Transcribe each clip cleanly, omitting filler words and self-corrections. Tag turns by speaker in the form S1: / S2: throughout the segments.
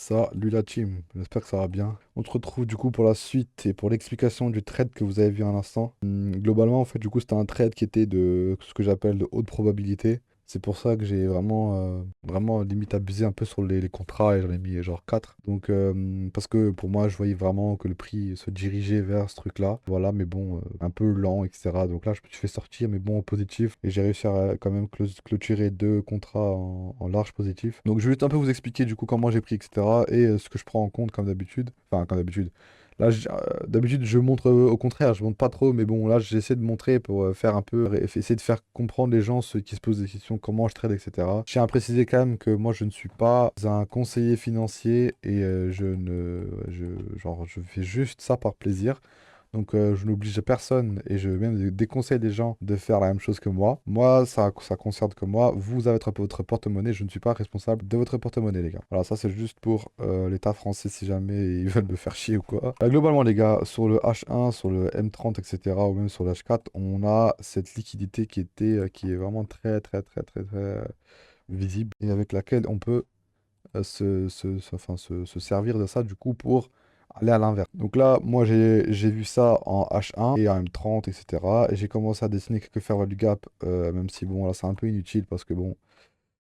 S1: Salut la team, j'espère que ça va bien. On se retrouve du coup pour la suite et pour l'explication du trade que vous avez vu à l'instant. Globalement, en fait, du coup, c'était un trade qui était de ce que j'appelle de haute probabilité. C'est pour ça que j'ai vraiment limite abusé un peu sur les contrats et j'en ai mis genre 4. Donc, parce que pour moi, je voyais vraiment que le prix se dirigeait vers ce truc-là. Voilà, mais bon, un peu lent, etc. Donc là, je me suis fait sortir, mais bon, en positif. Et j'ai réussi à quand même clôturer deux contrats en large positif. Donc, je vais juste un peu vous expliquer du coup comment j'ai pris, etc. Et ce que je prends en compte comme d'habitude. Enfin, comme d'habitude. Là, d'habitude, je montre au contraire, je montre pas trop, mais bon, là, j'essaie de montrer pour faire un peu, essayer de faire comprendre les gens, ceux qui se posent des questions, comment je trade, etc. Je tiens à préciser quand même que moi, je ne suis pas un conseiller financier et je ne, je, genre, je fais juste ça par plaisir. Donc, je n'oblige personne et je même déconseille les gens de faire la même chose que moi. Moi, ça concerne que moi. Vous avez votre porte-monnaie. Je ne suis pas responsable de votre porte-monnaie, les gars. Voilà, ça, c'est juste pour l'État français si jamais ils veulent me faire chier ou quoi. Globalement, les gars, sur le H1, sur le M30, etc., ou même sur le H4, on a cette liquidité qui est vraiment très, très, très, très, très visible et avec laquelle on peut se servir de ça du coup pour aller à l'inverse. Donc là, moi j'ai vu ça en H1 et en M30, etc. Et j'ai commencé à dessiner quelques value gap, même si bon là c'est un peu inutile parce que bon,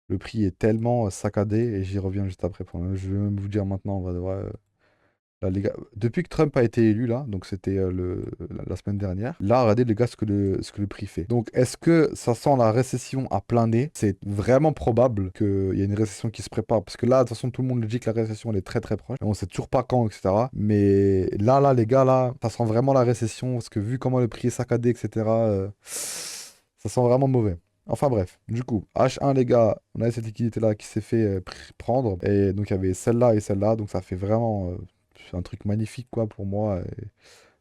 S1: le prix est tellement saccadé et j'y reviens juste après. Je vais même vous dire maintenant, on va devoir là, les gars, depuis que Trump a été élu, là, donc c'était la semaine dernière, là, regardez les gars ce que le prix fait. Donc, est-ce que ça sent la récession à plein nez? C'est vraiment probable qu'il y ait une récession qui se prépare, parce que là, de toute façon, tout le monde le dit que la récession, elle est très très proche. On sait toujours pas quand, etc. Mais là, les gars, là, ça sent vraiment la récession, parce que vu comment le prix est saccadé, etc., ça sent vraiment mauvais. Enfin bref, du coup, H1 les gars, on a cette liquidité là qui s'est fait prendre, et donc il y avait celle-là et celle-là, donc ça fait vraiment c'est un truc magnifique quoi pour moi et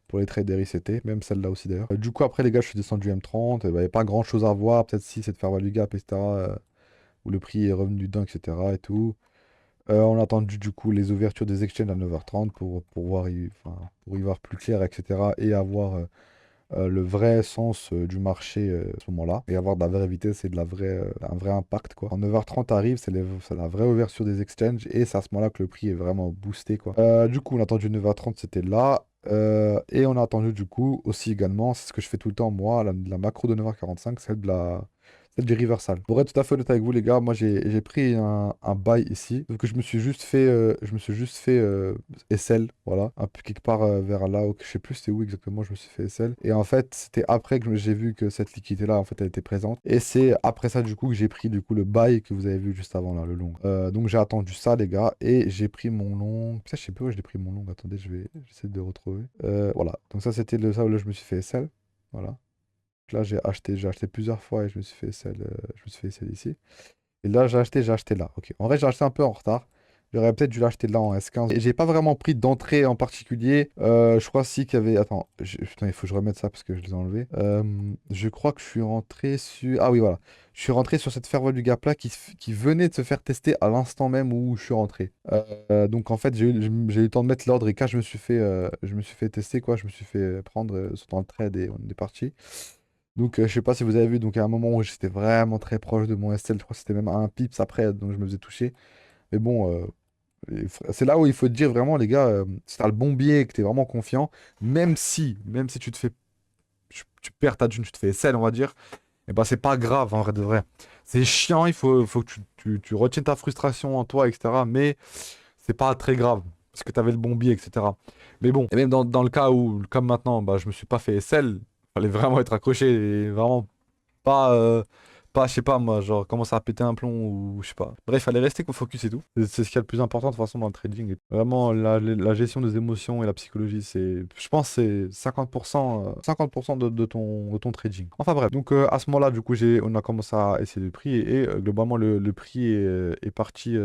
S1: pour les traders ICT, même celle-là aussi d'ailleurs. Du coup après les gars je suis descendu M30, il n'y avait pas grand chose à voir, peut-être si c'est de faire value gap etc. Où le prix est revenu d'un etc. et tout. On a attendu du coup les ouvertures des exchanges à 9h30 pour voir pour y voir plus clair etc. Et avoir le vrai sens du marché à ce moment-là et avoir de la vraie vitesse et un vrai impact quoi. En 9h30 arrive, c'est la vraie ouverture des exchanges et c'est à ce moment-là que le prix est vraiment boosté quoi. Du coup, on a attendu 9h30, c'était là. Et on a attendu du coup aussi également, c'est ce que je fais tout le temps moi, la macro de 9h45, celle du reversal. Pour être tout à fait honnête avec vous les gars, moi j'ai pris un buy ici, donc je me suis juste fait SL, voilà, un peu quelque part vers là, je sais plus c'était où exactement je me suis fait SL. Et en fait, c'était après que j'ai vu que cette liquidité-là, en fait, elle était présente. Et c'est après ça, du coup, que j'ai pris du coup le buy que vous avez vu juste avant là, le long. Donc j'ai attendu ça, les gars, et j'ai pris mon long. Putain, je sais pas où j'ai pris mon long. Attendez, j'essaie de retrouver. Voilà. Donc ça, c'était ça où là, je me suis fait SL. Voilà. Là, j'ai acheté plusieurs fois et je me suis fait SL, je me suis fait SL ici. Et là, j'ai acheté là. Ok. En vrai, j'ai acheté un peu en retard. J'aurais peut-être dû l'acheter là en S15. Et j'ai pas vraiment pris d'entrée en particulier. Je crois si qu'il y avait. Attends, putain, il faut que je remette ça parce que je les ai enlevés. Je crois que je suis rentré sur. Ah oui, voilà. Je suis rentré sur cette ferveur du gap là qui venait de se faire tester à l'instant même où je suis rentré. Donc en fait, j'ai eu le temps de mettre l'ordre et quand je me suis fait tester, quoi, je me suis fait prendre dans le trade et on est parti. Donc, je sais pas si vous avez vu, donc à un moment où j'étais vraiment très proche de mon SL, je crois que c'était même à un pips après, donc je me faisais toucher. Mais bon, c'est là où il faut te dire vraiment, les gars, si t'as le bon biais et que t'es vraiment confiant, même si tu perds ta thune, tu te fais SL, on va dire, et ben c'est pas grave en vrai de vrai. C'est chiant, il faut que tu retiennes ta frustration en toi, etc. Mais c'est pas très grave, parce que t'avais le bon biais, etc. Mais bon, et même dans le cas où, comme maintenant, bah, je me suis pas fait SL, fallait vraiment être accroché et vraiment pas, je sais pas moi, genre commencer à péter un plomb ou je sais pas. Bref, fallait rester focus et tout. C'est ce qu'il y a le plus important de toute façon dans le trading. Vraiment, la gestion des émotions et la psychologie, je pense, c'est 50% de ton trading. Enfin bref, donc à ce moment-là, du coup, on a commencé à essayer le prix et globalement, le prix est parti,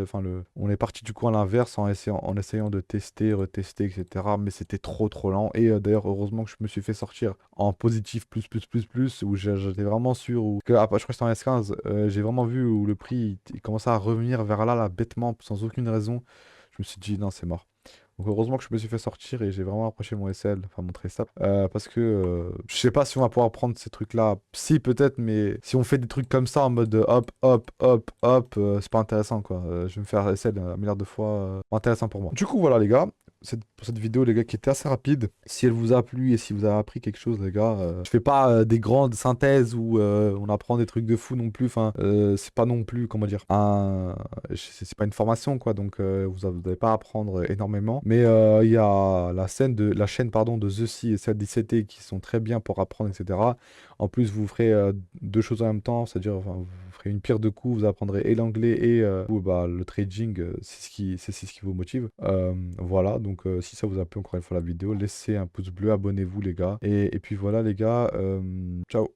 S1: on est parti du coup à l'inverse en essayant de tester, retester, etc. Mais c'était trop, trop lent. Et d'ailleurs, heureusement que je me suis fait sortir en positif plus, plus, plus, plus, où j'étais vraiment sûr, je crois que c'était en S15, j'ai vraiment vu où le prix il commençait à revenir vers là, là, bêtement, sans aucune raison. Je me suis dit, non, c'est mort. Donc heureusement que je me suis fait sortir et j'ai vraiment approché mon SL, enfin mon tracep, parce que je sais pas si on va pouvoir prendre ces trucs-là. Si peut-être, mais si on fait des trucs comme ça en mode hop, hop, hop, hop, c'est pas intéressant quoi. Je vais me faire SL un milliard de fois, pas intéressant pour moi. Du coup voilà les gars. Pour cette vidéo, les gars, qui était assez rapide. Si elle vous a plu et si vous avez appris quelque chose, les gars, je fais pas des grandes synthèses où on apprend des trucs de fou non plus. Enfin, c'est pas non plus, comment dire, c'est pas une formation, quoi. Donc, vous n'allez pas apprendre énormément. Mais il y a la chaîne, pardon, de The Sea et celle d'ICT qui sont très bien pour apprendre, etc. En plus, vous ferez deux choses en même temps, c'est-à-dire, enfin, vous ferez une pierre deux coups, vous apprendrez et l'anglais et bah, le trading, c'est ce qui vous motive. Voilà, donc si ça vous a plu encore une fois la vidéo, laissez un pouce bleu, abonnez-vous les gars. Et puis voilà les gars, ciao.